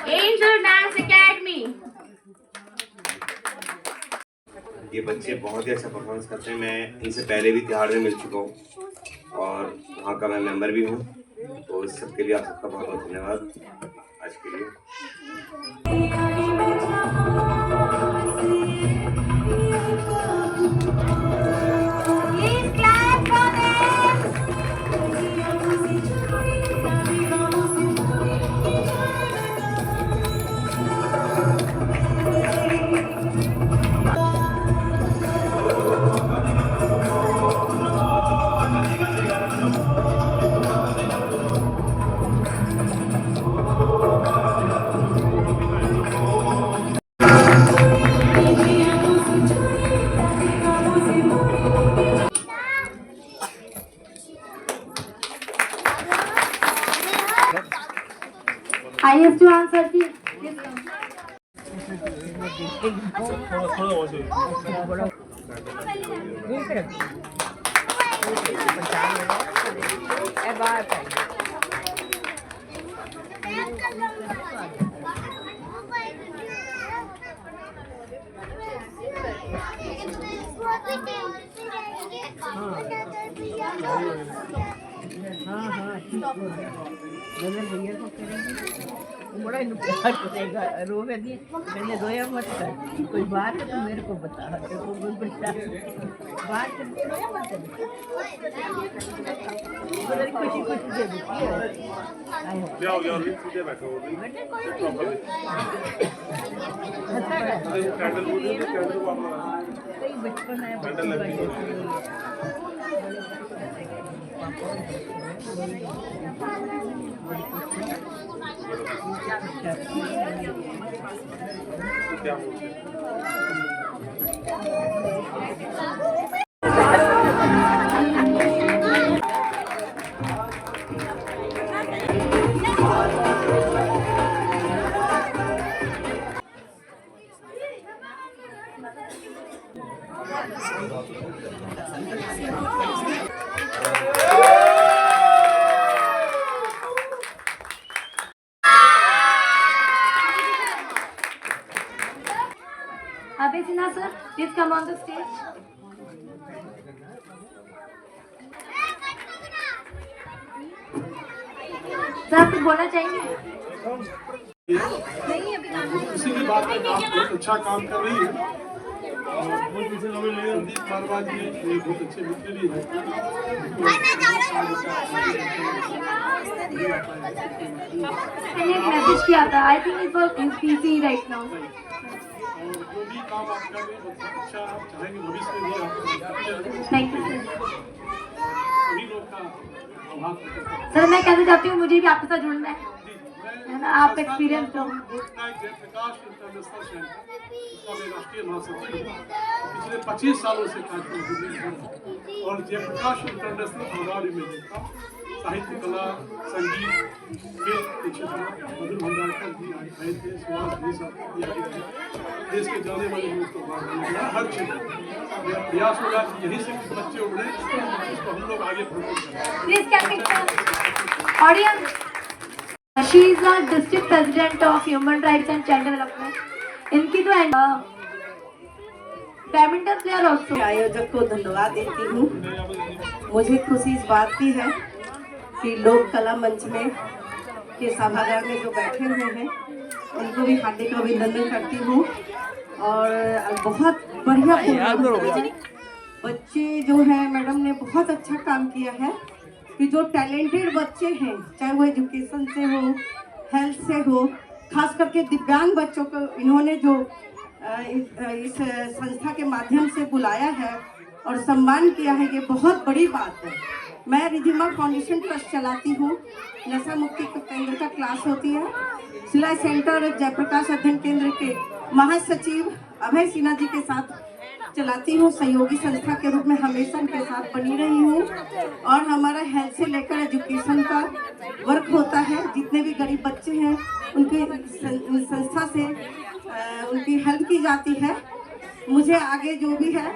Angel dance academy. ये बच्चे बहुत ही अच्छा परफॉर्मेंस करते हैं। मैं इनसे पहले भी तिहाड़ में मिल चुका हूँ और वहाँ का मैं मेंबर भी हूँ, तो इस सब के लिए आप सबका बहुत बहुत धन्यवाद आज के लिए। I have to answer this. बड़ा प्यार करेगा, रोवे नहीं, मैंने रोया मत कर, कोई बात है तो मेरे को बता, तेरे को कोई बता बात करके रोया मत कर, बड़ी खुशी खुशी दे देती है। जाओ जाओ सीधे बैठो बेटे कोई कई बचपन है Abhay Sinha sir, please come on the stage. Sir आप कुछ बोलना चाहेंगे? नहीं अभी किसी भी बात में आप बहुत अच्छा काम कर रही है और बहुत अच्छे संदीप मारवाड़ जी ये बहुत अच्छे मित्र भी हैं। मैंने एक मैसेज किया था, I think it was busy right now. और जो भी काम आप कर रहे हैं बहुत अच्छा आप चाहेंगे भविष्य में भी आप थैंक यू सर। सभी लोग का आभार प्रकट करते हैं। सर मैं कहना चाहती हूँ मुझे भी आपके साथ जुड़ना है ना, आप एक्सपीरियंस लो। लोकनायक जयप्रकाश इंटरनेशनल सेंटर, इसका मैं राष्ट्रीय महासचिव हूँ। पिछले 25 सालों से कार्यक्रम कर रही हूँ और जयप्रकाश इंटरनेशनल अवार्ड में देखा साहित्य, कला, संगीत, खेल के क्षेत्र में मधुर भंडारकर जी आए थे, सुभाष जी साहब देश के जाने वाले लोग को अवार्ड मिला हर क्षेत्र में। मेरा प्रयास होगा कि यहीं से कुछ बच्चे उभरे, इसको हम लोग आगे प्रमोट करें। Audience, she is the district president of human rights and child development. इनकी तो बैडमिंटन प्लेयर ऑल्सो। आयोजक को धन्यवाद देती हूँ। मुझे खुशी इस बात की है कि लोक कला मंच में के सभागार में जो बैठे हुए हैं उनको भी हार्दिक अभिनंदन करती हूँ और बहुत बढ़िया प्रोग्राम। बच्चे जो हैं मैडम ने बहुत अच्छा काम किया है कि जो टैलेंटेड बच्चे हैं, चाहे वो एजुकेशन से हो, हेल्थ से हो, खास करके दिव्यांग बच्चों को इन्होंने जो इस संस्था के माध्यम से बुलाया है और सम्मान किया है, ये बहुत बड़ी बात है। मैं रिधिमा फाउंडेशन ट्रस्ट चलाती हूँ। नशा मुक्ति केंद्र का क्लास होती है। सिलाई सेंटर जयप्रकाश अध्ययन केंद्र के महासचिव अभय सिन्हा जी के साथ चलाती हूँ। सहयोगी संस्था के रूप में हमेशा उनके साथ बनी रही हूँ और हमारा हेल्थ से लेकर एजुकेशन का वर्क होता है। जितने भी गरीब बच्चे हैं उनकी संस्था से उनकी हेल्प की जाती है। मुझे आगे जो भी है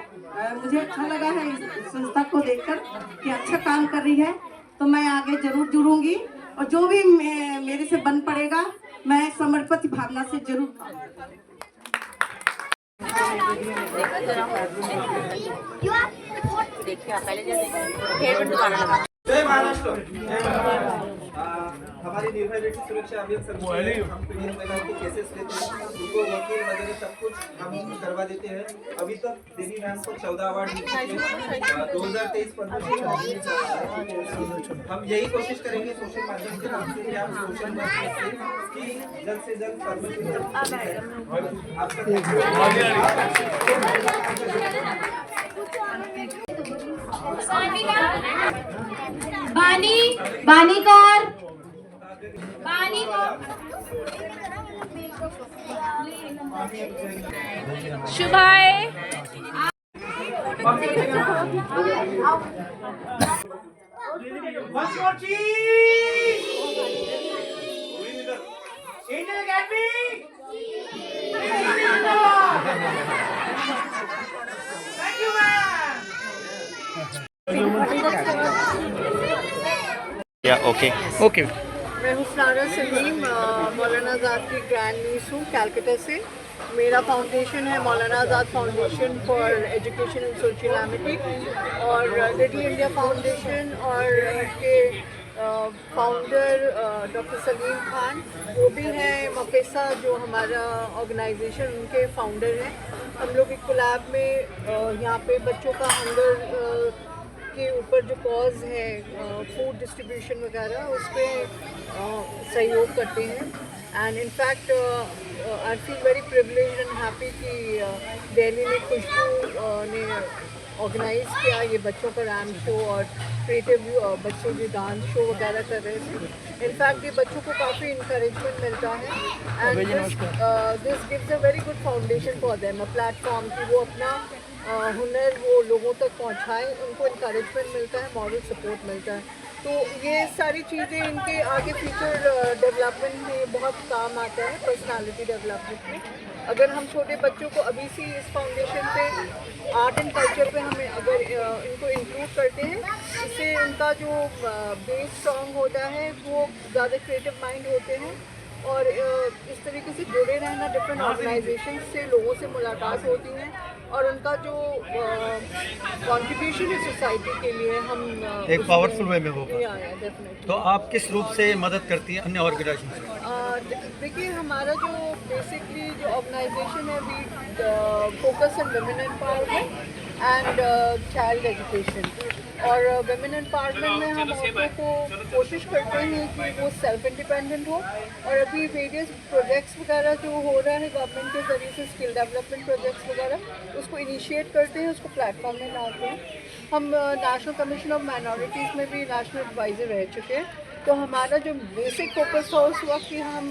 मुझे अच्छा लगा है इस संस्था को देखकर कि अच्छा काम कर रही है, तो मैं आगे जरूर जुड़ूंगी और जो भी मेरे से बन पड़ेगा मैं समर्पित भावना से जरूर काम करूंगी। जय महाराष्ट्र। हमारी निर्भया बेटी सुरक्षा अभियान संस्थान हम पीड़ित महिलाओं के केसेस लेते हैं, उनको वकील वगैरह सब कुछ हम करवा देते हैं। अभी तक देवी मैम को 14 अवार्ड मिल चुके हैं। 2023-25 हम यही कोशिश करेंगे सोशल माध्यम के नाम से या सोशल माध्यम से कि जल्द से जल्द बानी बानी कौर बानी कौर शुभाए ओके। मैं हूँ सारा सलीम, मौलाना आज़ाद की ग्रैंड नीस हूँ कैलकाटा से। मेरा फाउंडेशन है Maulana Azad foundation for education and social amity, और लिटिल इंडिया फाउंडेशन और के फाउंडर डॉक्टर सलीम खान वो भी हैं। मफेसा जो हमारा ऑर्गेनाइजेशन उनके फाउंडर हैं। हम लोग एक कोलैब में यहाँ पे बच्चों का हंगर के ऊपर जो कॉज है फूड डिस्ट्रीब्यूशन वगैरह उस पर सहयोग करते हैं। And in fact I feel very privileged and happy कि दिल्ली में खुशबू ने ऑर्गेनाइज किया ये बच्चों का रैम्प शो और क्रिएटिव बच्चे जो डांस शो वगैरह कर रहे थे। इनफैक्ट ये बच्चों को काफ़ी इंकरेजमेंट मिलता है and this gives a very good foundation for them, a platform कि वो अपना हुनर वो लोगों तक पहुंचाएं, उनको इंकरेजमेंट मिलता है, मॉरल सपोर्ट मिलता है। तो ये सारी चीज़ें इनके आगे फ्यूचर डेवलपमेंट में बहुत काम आता है, पर्सनालिटी डेवलपमेंट में। अगर हम छोटे बच्चों को अभी से इस फाउंडेशन पे आर्ट एंड कल्चर पे हमें अगर इनको इंक्लूड करते हैं, इससे उनका जो बेस स्ट्रॉन्ग होता है, वो ज़्यादा क्रिएटिव माइंड होते हैं और इस तरीके से जुड़े रहना डिफरेंट ऑर्गेनाइजेशन से, लोगों से मुलाकात होती हैं और उनका जो कंट्रीब्यूशन है सोसाइटी के लिए हम एक पावरफुल वे में होगा। डेफिनेटली। तो आप किस रूप से मदद करती हैं अन्य ऑर्गेनाइजेशन? देखिए हमारा जो बेसिकली जो ऑर्गेनाइजेशन है we focus on women empowerment and child education. और वुमेन एम्पावरमेंट में हम औरतों को कोशिश करते हैं कि वो सेल्फ इंडिपेंडेंट हो। और अभी वेरियस प्रोजेक्ट्स वगैरह जो हो रहा है गवर्नमेंट के ज़रिए से, स्किल डेवलपमेंट प्रोजेक्ट्स वगैरह, उसको इनिशिएट करते हैं, उसको प्लेटफॉर्म में लाते हैं। हम नेशनल कमीशन ऑफ माइनॉरिटीज़ में भी नेशनल एडवाइज़र रह चुके हैं। तो हमारा जो बेसिक फोकस था उस वक्त कि हम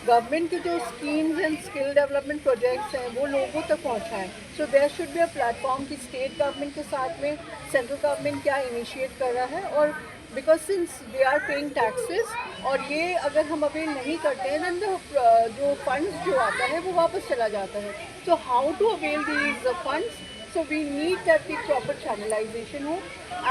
गवर्नमेंट के जो schemes and skill development projects हैं वो लोगों तक पहुंचाएं। So there should be a platform कि स्टेट गवर्नमेंट के साथ में सेंट्रल गवर्नमेंट क्या इनिशिएट कर रहा है, और because since they are paying taxes, और ये अगर हम अवेल नहीं करते हैं देन जो फंड्स जो आता है वो वापस चला जाता है। So how to avail these funds? So we need that the proper channelization ho,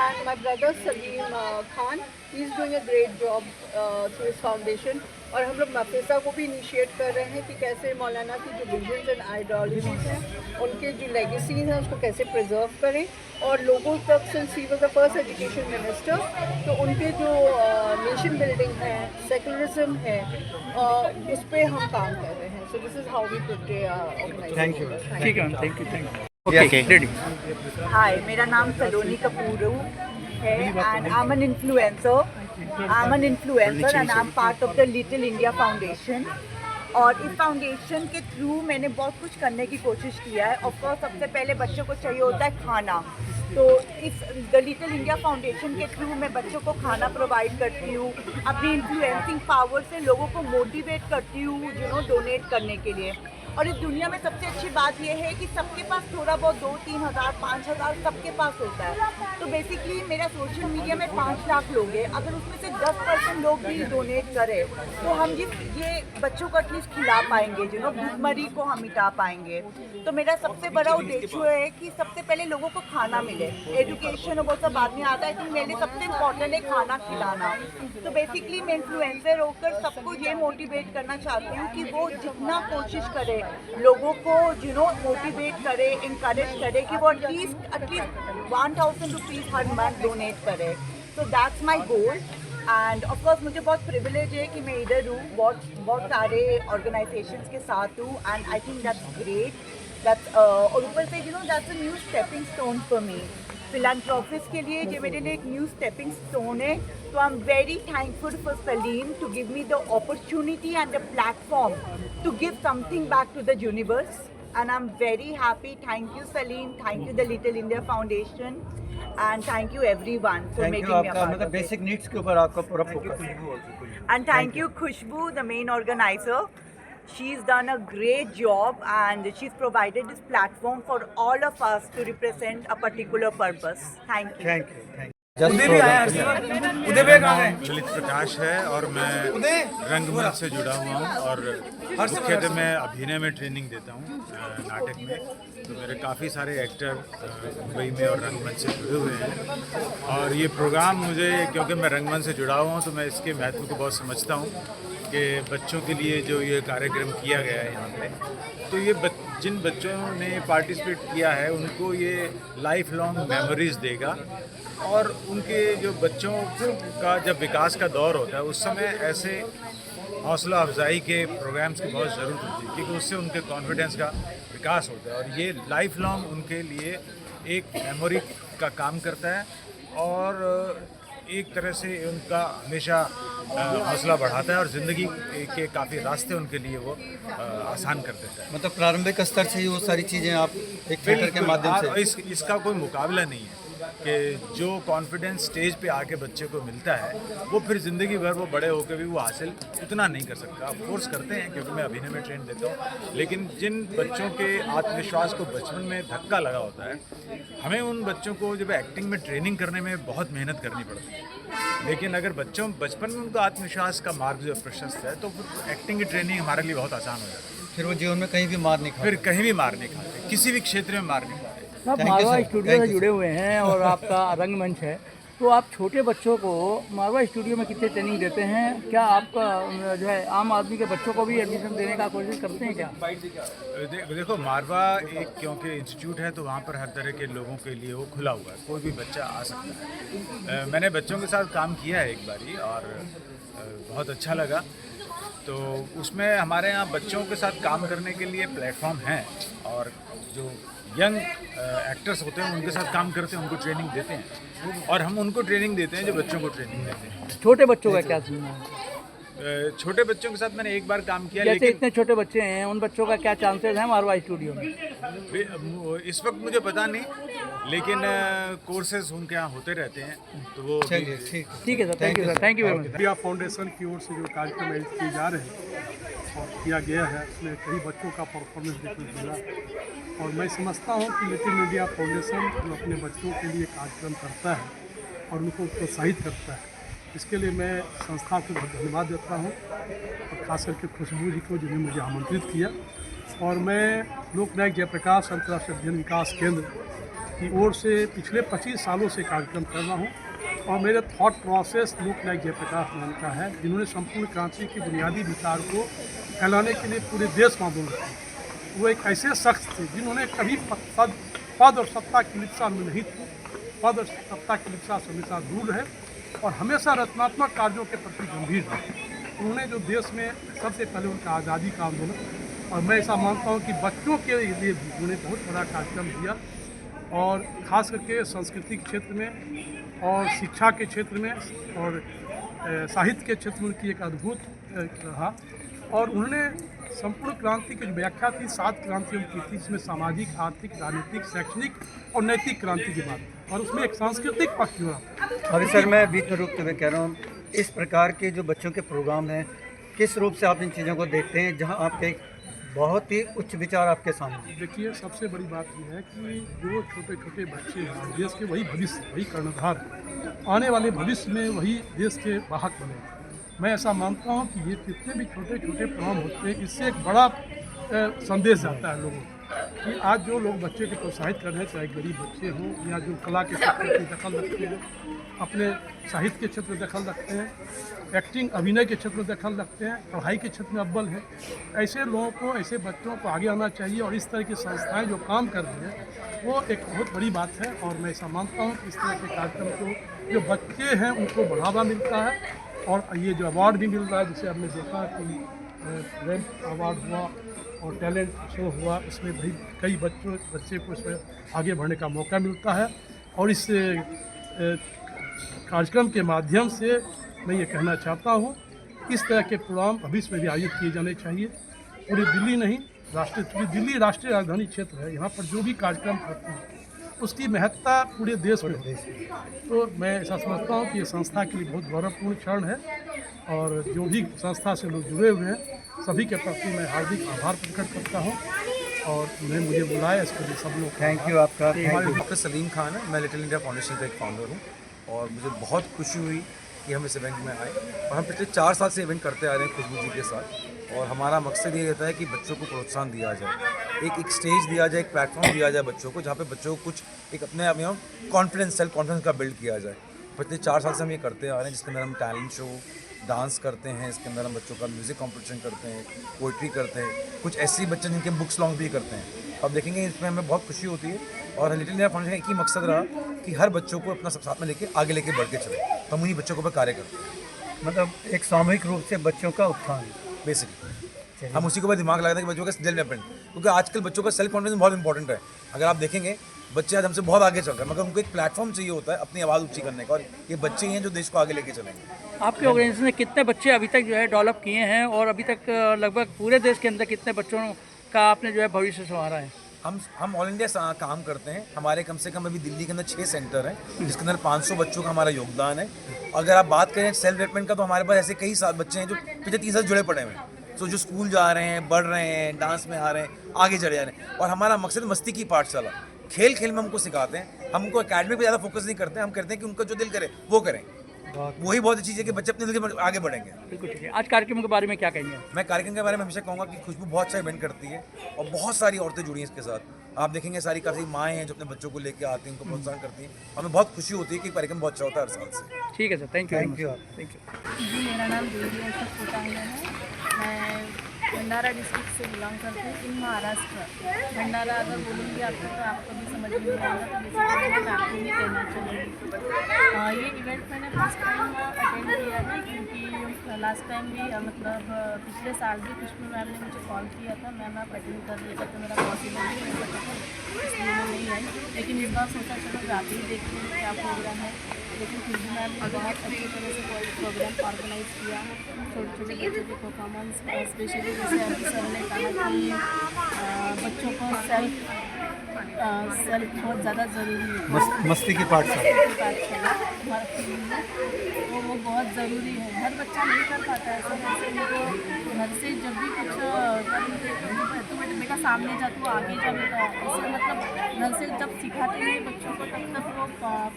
and my brother Salim Khan, he is doing a great job through his foundation। और हम लोग मफेसा को भी इनिशिएट कर रहे हैं कि कैसे मौलाना की जो विजन्स एंड आइडियोलॉजीज हैं, उनके जो लेगेसीज हैं उसको कैसे प्रिजर्व करें और लोगों तक, since he was the first education minister, तो उनके जो नेशन बिल्डिंग है, सेकुलरिज्म है, उस पर हम काम कर रहे हैं। So this is how we put organisation. Thank you. ठीक है, thank you, thank you. Okay. Ready. Hi, मेरा नाम सलोनी कपूर है and I'm an influencer and I'm part of the Little India Foundation। और इस फाउंडेशन के थ्रू मैंने बहुत कुछ करने की कोशिश किया है। ऑफ कोर्स सबसे पहले बच्चों को चाहिए होता है खाना, तो इस द लिटिल इंडिया फाउंडेशन के थ्रू मैं बच्चों को खाना प्रोवाइड करती हूँ। अपनी इन्फ्लुएंसिंग पावर से लोगों को मोटिवेट करती हूँ डोनेट करने के लिए। और इस दुनिया में सबसे अच्छी बात यह है कि सबके पास थोड़ा बहुत 2-3 हज़ार 5 हज़ार सबके पास होता है। तो बेसिकली मेरा सोशल मीडिया में 5 लाख लोग हैं, अगर उसमें से 10% लोग भी डोनेट करें तो हम ये बच्चों को एटलीस्ट खिला पाएंगे, भूखमरी को हम मिटा पाएंगे। तो मेरा सबसे बड़ा उद्देश्य है कि सबसे पहले लोगों को खाना मिले, एजुकेशन और वो सब बाद में आता है, तो मेरे लिए सबसे इम्पोर्टेंट है खाना खिलाना। तो बेसिकली मैं इन्फ्लुएंसर होकर सबको ये मोटिवेट करना चाहती हूँ कि वो जितना कोशिश करे लोगों को मोटिवेट करे, इंकरेज करे कि वो एटलीस्ट 1000 रुपीज़ हर मंथ डोनेट करे। तो that's my goal. End of course मुझे बहुत प्रिविलेज है कि मैं इधर हूँ, बहुत सारे ऑर्गेनाइजेशंस के साथ हूँ, and I think that's great. और ऊपर से that's a new stepping stone for me. Philanthropists के लिए जो मेरे लिए एक न्यू स्टेपिंग स्टोन है। तो I am very thankful for Salim to give me the opportunity and the platform to give something back to the universe, and I am very happy. Thank you Salim, thank you the Little India Foundation, and thank you everyone for making me a part of it. Basic needs के ऊपर आपका पूरा focus. And thank you Khushbu, the main organizer. She's done a great job and she's provided this platform for all of us to represent a particular purpose. Thank you. Thank you. मेरा नाम ललित प्रकाश है और मैं रंगमंच से जुड़ा हुआ हूँ और मुख्यतः मैं अभिनय में ट्रेनिंग देता हूँ नाटक में। तो मेरे काफ़ी सारे एक्टर मुंबई में और रंगमंच से जुड़े हुए हैं और ये प्रोग्राम मुझे, क्योंकि मैं रंगमंच से जुड़ा हुआ हूँ तो मैं इसके महत्व को बहुत समझता हूँ कि बच्चों के लिए जो ये कार्यक्रम किया गया है यहाँ पे, तो ये जिन बच्चों ने पार्टिसिपेट किया है उनको ये लाइफ लॉन्ग मेमोरीज देगा और उनके जो बच्चों का जब विकास का दौर होता है उस समय ऐसे हौसला अफजाई के प्रोग्राम्स की बहुत ज़रूरत होती है, क्योंकि उससे उनके कॉन्फिडेंस का विकास होता है और ये लाइफ लॉन्ग उनके लिए एक मेमोरी का काम करता है और एक तरह से उनका हमेशा हौसला बढ़ाता है और ज़िंदगी के काफ़ी रास्ते उनके लिए वो आसान कर देता है। मतलब प्रारंभिक स्तर से ही वो सारी चीज़ें आप एक थिएटर के माध्यम से इसका कोई मुकाबला नहीं है कि जो कॉन्फिडेंस स्टेज पे आके बच्चे को मिलता है वो फिर ज़िंदगी भर वो बड़े होकर भी वो हासिल उतना नहीं कर सकता। आप फोर्स करते हैं क्योंकि मैं अभिनय में ट्रेन देता हूँ, लेकिन जिन बच्चों के आत्मविश्वास को बचपन में धक्का लगा होता है, हमें उन बच्चों को जब एक्टिंग में ट्रेनिंग करने में बहुत मेहनत करनी पड़ती है, लेकिन अगर बच्चों बचपन में उनका आत्मविश्वास का मार्ग जो प्रशस्त है तो फिर एक्टिंग की ट्रेनिंग हमारे लिए बहुत आसान हो जाती है। फिर वो जीवन में कहीं भी मार नहीं खाते, फिर कहीं भी मार नहीं खाते, किसी भी क्षेत्र में मार नहीं खाते। आप मारवा स्टूडियो से जुड़े हुए हैं और आपका रंगमंच है, तो आप छोटे बच्चों को मारवा स्टूडियो में कितने ट्रेनिंग देते हैं? क्या आपका जो है आम आदमी के बच्चों को भी एडमिशन देने का कोशिश करते हैं क्या? देखो मारवा एक क्योंकि इंस्टीट्यूट है तो वहाँ पर हर तरह के लोगों के लिए वो खुला हुआ है, कोई भी बच्चा आ सकता है। मैंने बच्चों के साथ काम किया है एक बारी और बहुत अच्छा लगा। तो उसमें हमारे यहाँ बच्चों के साथ काम करने के लिए प्लेटफॉर्म हैं और जो यंग एक्टर्स होते हैं उनके साथ काम करते हैं, उनको ट्रेनिंग देते हैं और हम उनको ट्रेनिंग देते हैं जो बच्चों को ट्रेनिंग देते हैं। छोटे बच्चों का क्या सीन है? छोटे बच्चों के साथ मैंने एक बार काम किया, जैसे लेकिन इतने छोटे बच्चे हैं उन बच्चों का क्या चांसेस हैं मारवा स्टूडियो में? इस वक्त मुझे पता नहीं, लेकिन कोर्सेज उनके यहाँ होते रहते हैं तो वो ठीक है sir, thank you sir, thank you very much. India foundation की ओर से जो कार्यक्रम आयोजित किए जा रहे हैं और किया गया है उसमें कई बच्चों का परफॉर्मेंस देखने को मिला और मैं समझता हूँ कि लिटिल इंडिया फाउंडेशन जो अपने बच्चों के लिए कार्यक्रम करता है और उनको प्रोत्साहित करता है, इसके लिए मैं संस्था को बहुत धन्यवाद देता हूँ और खास करके खुशबू जी को जिन्होंने मुझे आमंत्रित किया। और मैं लोकनायक जयप्रकाश अंतर्राष्ट्रीय अध्ययन विकास केंद्र की ओर से पिछले 25 सालों से कार्यक्रम कर रहा हूँ और मेरे थॉट प्रोसेस लोकनायक जयप्रकाश नाम का है, जिन्होंने संपूर्ण क्रांति के बुनियादी विचार को फैलाने के लिए पूरे देश में आंदोलन किया। वो एक ऐसे शख्स थे जिन्होंने कभी पद और सत्ता की लिप्सा में नहीं थी, पद और सत्ता की लिप्सा से हमेशा दूर रहे और हमेशा रचनात्मक कार्यों के प्रति गंभीर रहे। उन्होंने जो देश में सबसे पहले उनका आज़ादी का आंदोलन, और मैं ऐसा मानता हूँ कि बच्चों के लिए भी उन्होंने बहुत बड़ा कार्यक्रम दिया और ख़ास करके संस्कृति के क्षेत्र में और शिक्षा के क्षेत्र में और साहित्य के क्षेत्र में उनकी एक अद्भुत रहा। और उन्होंने संपूर्ण क्रांति की जो व्याख्या थी 7 क्रांतियों की थी, इसमें सामाजिक, आर्थिक, राजनीतिक, शैक्षणिक और नैतिक क्रांति की बात और उसमें एक सांस्कृतिक पक्ष जुड़ा। अभी सर मैं बीच में रुकते हुए कह रहा हूँ, इस प्रकार के जो बच्चों के प्रोग्राम हैं किस रूप से आप इन चीज़ों को देखते हैं, जहाँ आपके बहुत ही उच्च विचार आपके सामने। देखिए, सबसे बड़ी बात यह है कि जो छोटे छोटे बच्चे हैं देश के वही भविष्य, वही कर्णधार हैं। आने वाले भविष्य में वही देश के वाहक बने। मैं ऐसा मानता हूँ कि ये जितने भी छोटे छोटे प्रोग्राम होते हैं, इससे एक बड़ा संदेश जाता है लोगों को कि आज जो लोग बच्चे को प्रोत्साहित कर रहे हैं, चाहे गरीब बच्चे हों या जो कला के क्षेत्र में दखल रखते हैं, अपने साहित्य के क्षेत्र में दखल रखते हैं, एक्टिंग अभिनय के क्षेत्र में दखल रखते हैं, पढ़ाई के क्षेत्र में अव्वल है, ऐसे लोगों को, ऐसे बच्चों को आगे आना चाहिए। और इस तरह की संस्थाएं जो काम कर रही हैं वो एक बहुत बड़ी बात है। और मैं ऐसा मानता हूँ कि इस तरह के कार्यक्रम को जो बच्चे हैं उनको बढ़ावा मिलता है। और ये जो अवार्ड भी मिल रहा है, जिसे हमने देखा कि रैंप अवार्ड हुआ और टैलेंट शो हुआ, इसमें भाई कई बच्चे को इसमें आगे बढ़ने का मौका मिलता है। और इस कार्यक्रम के माध्यम से मैं ये कहना चाहता हूँ, इस तरह के प्रोग्राम भविष्य में भी आयोजित किए जाने चाहिए। पूरी दिल्ली नहीं, दिल्ली राष्ट्रीय राजधानी क्षेत्र है, यहाँ पर जो भी कार्यक्रम होते हैं उसकी महत्ता पूरे देश में होती है। तो मैं ऐसा समझता हूँ कि ये संस्था के लिए बहुत गौरवपूर्ण क्षण है। और जो भी संस्था से लोग जुड़े हुए हैं सभी के प्रति मैं हार्दिक आभार प्रकट करता हूँ। और मुझे बुलाया इसके लिए सब लोग थैंक यू आपका। डॉक्टर सलीम खान है, मैं लिटिल इंडिया फाउंडेशन का एक फाउंडर हूँ। और मुझे बहुत खुशी हुई कि हम इस इवेंट में आए। और हम पिछले 4 साल से इवेंट करते आ रहे हैं खुशबू जी के साथ। और हमारा मकसद ये रहता है कि बच्चों को प्रोत्साहन दिया जाए, एक स्टेज दिया जाए, एक प्लेटफॉर्म दिया जाए बच्चों को, जहाँ पे बच्चों को कुछ एक अपने आप में कॉन्फिडेंस, सेल्फ कॉन्फिडेंस का बिल्ड किया जाए। पिछले 4 साल से हम ये करते आ रहे हैं, जिसके अंदर हम टैलेंट शो, डांस करते हैं, इसके अंदर हम बच्चों का म्यूज़िक कॉम्पिटिशन करते हैं, पोइट्री करते हैं, कुछ ऐसे बच्चे जिनके बुक्स लॉन्ग भी करते हैं। अब देखेंगे इसमें हमें बहुत खुशी होती है। और लिटिल इंडिया फाउंडेशन का एक ही मकसद रहा कि हर बच्चों को अपना सब साथ में लेके आगे लेके बढ़ के चले। तो हम उन्हीं बच्चों के ऊपर कार्य करते हैं, मतलब एक सामूहिक रूप से बच्चों का उत्थान बेसिकली हम उसी के ऊपर दिमाग लगाते हैं कि बच्चों का सेल्फ डिपेंडेंट, क्योंकि आजकल बच्चों का सेल्फ कॉन्फिडेंस बहुत इंपॉर्टेंट है। अगर आप देखेंगे बच्चे आज हमसे बहुत आगे चल रहे हैं, मगर उनको एक प्लेटफॉर्म चाहिए होता है अपनी आवाज़ ऊँची करने का। और ये बच्चे हैं जो देश को आगे लेके चलेंगे। आपके ऑर्गेनाइजेशन ने कितने बच्चे अभी तक जो है डेवलप किए हैं, और अभी तक लगभग पूरे देश के अंदर कितने बच्चों का आपने जो है भविष्य संवारा है? हम ऑल इंडिया काम करते हैं। हमारे कम से कम अभी दिल्ली के अंदर 6 सेंटर हैं, जिसके अंदर 500 बच्चों का हमारा योगदान है। अगर आप बात करें सेल्फ डेवलपमेंट का, तो हमारे पास ऐसे कई बच्चे हैं जो पिछले 30 साल जुड़े पड़े हुए हैं। तो जो स्कूल जा रहे हैं, बढ़ रहे हैं, डांस में आ रहे हैं, आगे चले जा रहे हैं। और हमारा मकसद मस्ती की पाठशाला, खेल खेल में हमको सिखाते हैं। हम उनको एकेडमिक पे ज़्यादा फोकस नहीं करते हैं, हम करते हैं कि उनका जो दिल करे वो करें। वही बहुत अच्छी चीज़ है कि बच्चे अपने दिल के आगे बढ़ेंगे। बिल्कुल ठीक है। आज कार्यक्रम के बारे में क्या कहेंगे? मैं कार्यक्रम के बारे में हमेशा कहूँगा कि खुशबू बहुत अच्छा इवेंट करती है और बहुत सारी औरतें जुड़ी हैं इसके साथ। आप देखेंगे सारी काफ़ी माएँ हैं जो अपने बच्चों को लेकर आती हैं, उनको प्रोत्साहन करती हैं। हमें बहुत खुशी होती है कि कार्यक्रम बहुत अच्छा होता है हर साल से। ठीक है sir, thank you. Thank you. जी, मेरा नाम देवी अशोक कोटांगन है। मैं भंडारा डिस्ट्रिक्ट से बिलोंग करती हूँ, इन महाराष्ट्र। भंडारा अगर बोलूँगी आपको तो आपको भी समझ में नहीं आएगा, तो बेसिकली मैं आपको नहीं कहना चाहूँगी। ये इवेंट मैंने फर्स्ट टाइम अटेंड किया है, क्योंकि लास्ट टाइम भी मतलब पिछले साल भी खुशबू मैम ने मुझे कॉल किया था, मैम आप अटेंड कर लेता तो मेरा पॉसिबल नहीं हो सका, इसलिए मैं नहीं आई। लेकिन इस बार सोचा चलो जाके ही देखते हैं क्या प्रोग्राम है। लेकिन खुशबू मैम ने बहुत अच्छी तरह से कोई प्रोग्राम ऑर्गेनाइज किया। छोटे छोटे बच्चों के परफॉर्मेंस, स्पेशली जैसे अभी सर ने कहा कि बच्चों को सेल्फ बहुत ज़्यादा ज़रूरी है। मस्ती की पाठशाला वो बहुत ज़रूरी है। हर बच्चा नहीं कर पाता है ऐसा। जैसे उनको घर से जब भी कुछ तो बेटा सामने जा, तो आगे जा बेटा, ऐसे मतलब घर से जब सिखाते हैं बच्चों को तब तक वो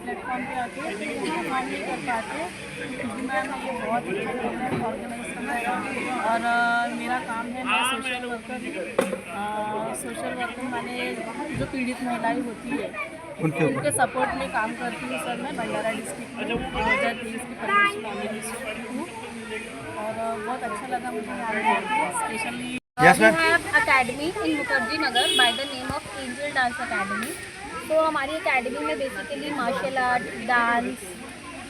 प्लेटफॉर्म पे आके परफॉर्म नहीं कर पाते। क्योंकि मैम ये बहुत अच्छा प्रोग्राम ऑर्गेनाइज करना है। और मेरा काम है, मैं सोशल वर्कर माने जो पीड़ित महिलाएं होती है उनके सपोर्ट में काम करती हूँ सर। मैं भंडारा डिस्ट्रिक्ट में 2023 की परमिशन ऑर्गेनाइज हूँ और बहुत अच्छा लगा मुझे यहाँ पे specially. We have academy in Mukherjee Nagar by the name of Angel Dance Academy। तो हमारी एकेडमी में basically martial art, dance,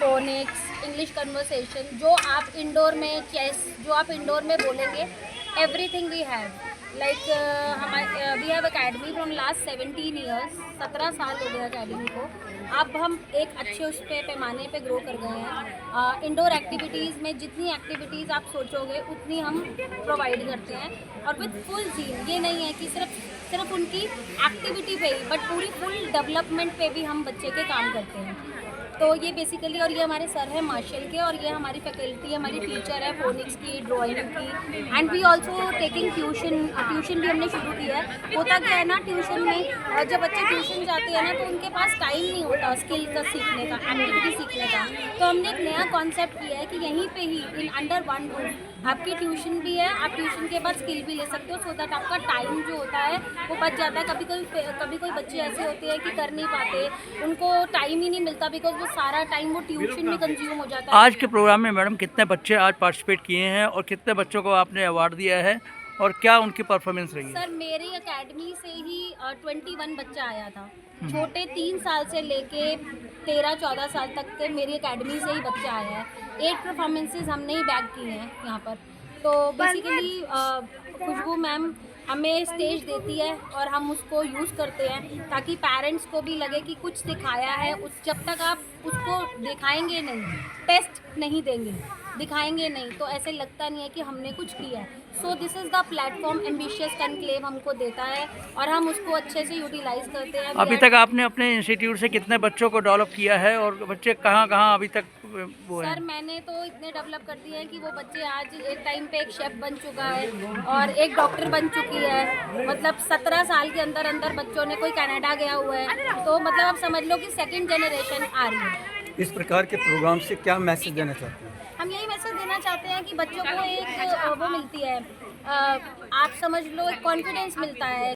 phonics, English conversation, जो आप इंडोर में चेस, जो आप इंडोर में बोलेंगे, everything we have. Like we have academy from last 17 years, 17 साल हो गए अकेडमी को। अब हम एक अच्छे उस पे पैमाने पे ग्रो कर गए हैं। इंडोर एक्टिविटीज़ में जितनी एक्टिविटीज़ आप सोचोगे उतनी हम प्रोवाइड करते हैं, और विद फुल जीन। ये नहीं है कि सिर्फ उनकी एक्टिविटी पे ही, बट पूरी फुल डेवलपमेंट पे भी हम बच्चे के काम करते हैं। तो ये बेसिकली, और ये हमारे सर हैं मार्शल के, और ये हमारी फैकल्टी, हमारी टीचर है फोनिक्स की, ड्राइंग की, and we also taking tuition भी हमने शुरू किया है। होता क्या है ना, ट्यूशन में जब बच्चे ट्यूशन जाते हैं ना तो उनके पास टाइम नहीं होता स्किल का सीखने का, एक्टिविटी सीखने का। तो हमने एक नया कॉन्सेप्ट किया है कि यहीं पे ही इन अंडर वन रूम आपकी ट्यूशन भी है, आप ट्यूशन के बाद स्किल भी ले सकते हो, सो दैट आपका टाइम जो होता है वो बच जाता है। कभी कोई बच्चे ऐसे होते हैं कि कर नहीं पाते, उनको टाइम ही नहीं मिलता, बिकॉज वो सारा टाइम वो ट्यूशन में कंज्यूम हो जाता है। आज के प्रोग्राम में मैडम कितने बच्चे आज पार्टिसिपेट किए हैं और कितने बच्चों को आपने अवार्ड दिया है और क्या उनकी परफॉर्मेंस रही है? सर मेरी एकेडमी से ही 21 बच्चा आया था, छोटे 3 साल से लेके 13-14 साल तक के मेरी एकेडमी से ही बच्चा आया है। 8 परफॉर्मेंसेस हमने ही बैक किए हैं यहाँ पर। तो बेसिकली खुशबू मैम हमें स्टेज देती है और हम उसको यूज़ करते हैं ताकि पेरेंट्स को भी लगे कि कुछ सिखाया है। जब तक आप उसको दिखाएंगे नहीं, टेस्ट नहीं देंगे, दिखाएंगे नहीं, तो ऐसे लगता नहीं है कि हमने कुछ किया है। So this is the platform ambitious conclave हमको देता है और हम उसको अच्छे से यूटिलाइज करते हैं। अभी तक आपने अपने इंस्टीट्यूट से कितने बच्चों को डेवलप किया है और बच्चे कहाँ कहाँ अभी तक वो हैं? सर मैंने तो इतने डेवलप कर दिए हैं कि वो बच्चे आज एक टाइम पे एक शेफ बन चुका है और एक डॉक्टर बन चुकी है। मतलब 17 साल के अंदर अंदर बच्चों ने, कोई कनाडा गया हुआ है, तो मतलब आप समझ लो कि सेकंड जनरेशन आ रही है। इस प्रकार के प्रोग्राम से क्या मैसेज देना चाहते हैं? हम यही मैसेज देना चाहते हैं कि बच्चों को एक वो मिलती है, आप समझ लो एक कॉन्फिडेंस मिलता है।